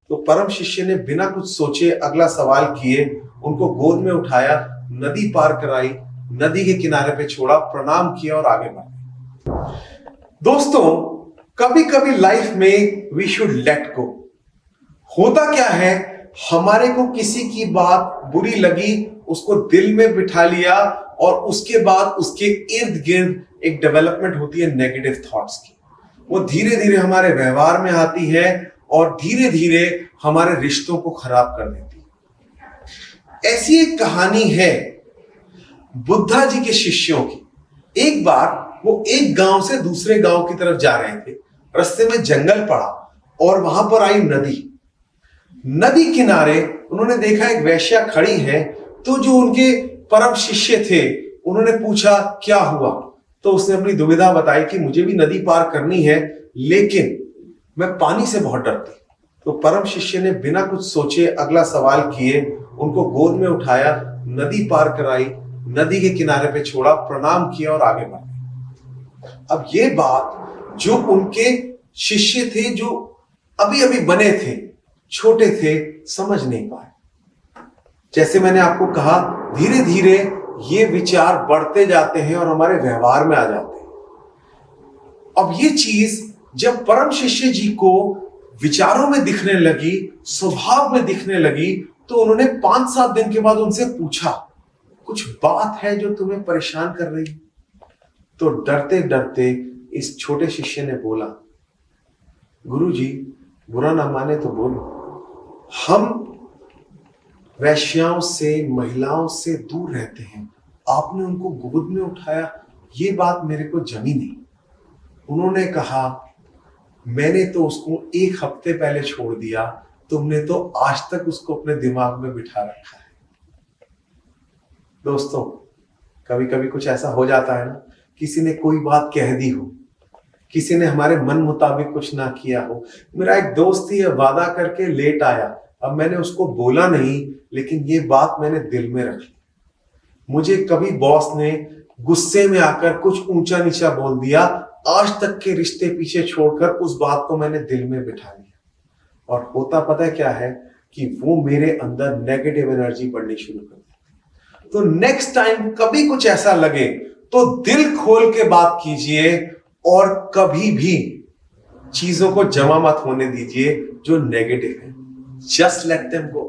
तो परम शिष्य ने बिना कुछ सोचे अगला सवाल किए उनको गोद में उठाया, नदी पार कराई, नदी के किनारे पे छोड़ा, प्रणाम किया और आगे बढ़े। दोस्तों, कभी कभी लाइफ में वी शुड लेट गो। होता क्या है, हमारे को किसी की बात बुरी लगी, उसको दिल में बिठा लिया और उसके बाद उसके इर्द गिर्द एक डेवलपमेंट होती है नेगेटिव थॉट्स की। वो धीरे धीरे हमारे व्यवहार में आती है और धीरे धीरे हमारे रिश्तों को खराब कर देती है। ऐसी एक कहानी है बुद्धा जी के शिष्यों की। एक बार वो एक गांव से दूसरे गांव की तरफ जा रहे थे। रास्ते में जंगल पड़ा और वहां पर आई नदी। नदी किनारे उन्होंने देखा एक वेश्या खड़ी है। तो जो उनके परम शिष्य थे उन्होंने पूछा क्या हुआ। तो उसने अपनी दुविधा बताई कि मुझे भी नदी पार करनी है, लेकिन मैं पानी से बहुत डरती। तो परम शिष्य ने बिना कुछ सोचे अगला सवाल किए उनको गोद में उठाया, नदी पार कराई, नदी के किनारे पे छोड़ा, प्रणाम किया और आगे बढ़े। अब ये बात जो उनके शिष्य थे, जो अभी अभी बने थे, छोटे थे, समझ नहीं पाए। जैसे मैंने आपको कहा, धीरे धीरे ये विचार बढ़ते जाते हैं और हमारे व्यवहार में आ जाते हैं। अब ये चीज जब परम शिष्य जी को विचारों में दिखने लगी, स्वभाव में दिखने लगी, तो उन्होंने 5-7 दिन के बाद उनसे पूछा, कुछ बात है जो तुम्हें परेशान कर रही है? तो डरते डरते इस छोटे शिष्य ने बोला, गुरुजी, बुरा ना माने तो बोलो, हम वैश्याओं से, महिलाओं से दूर रहते हैं। आपने उनको गोद में उठाया, ये बात मेरे को जमी नहीं। उन्होंने कहा, मैंने तो उसको 1 हफ्ते पहले छोड़ दिया, तुमने तो आज तक उसको अपने दिमाग में बिठा रखा है। दोस्तों, कभी कभी कुछ ऐसा हो जाता है ना, किसी ने कोई बात कह दी हो, किसी ने हमारे मन मुताबिक कुछ ना किया हो। मेरा एक दोस्त ही वादा करके लेट आया, अब मैंने उसको बोला नहीं, लेकिन ये बात मैंने दिल में रख ली। मुझे कभी बॉस ने गुस्से में आकर कुछ ऊंचा नीचा बोल दिया, आज तक के रिश्ते पीछे छोड़कर उस बात को मैंने दिल में बिठा लिया। और होता पता है क्या है, कि वो मेरे अंदर नेगेटिव एनर्जी बढ़नी शुरू कर दी। तो नेक्स्ट टाइम कभी कुछ ऐसा लगे तो दिल खोल के बात कीजिए और कभी भी चीजों को जमा मत होने दीजिए जो नेगेटिव है। Just let them go.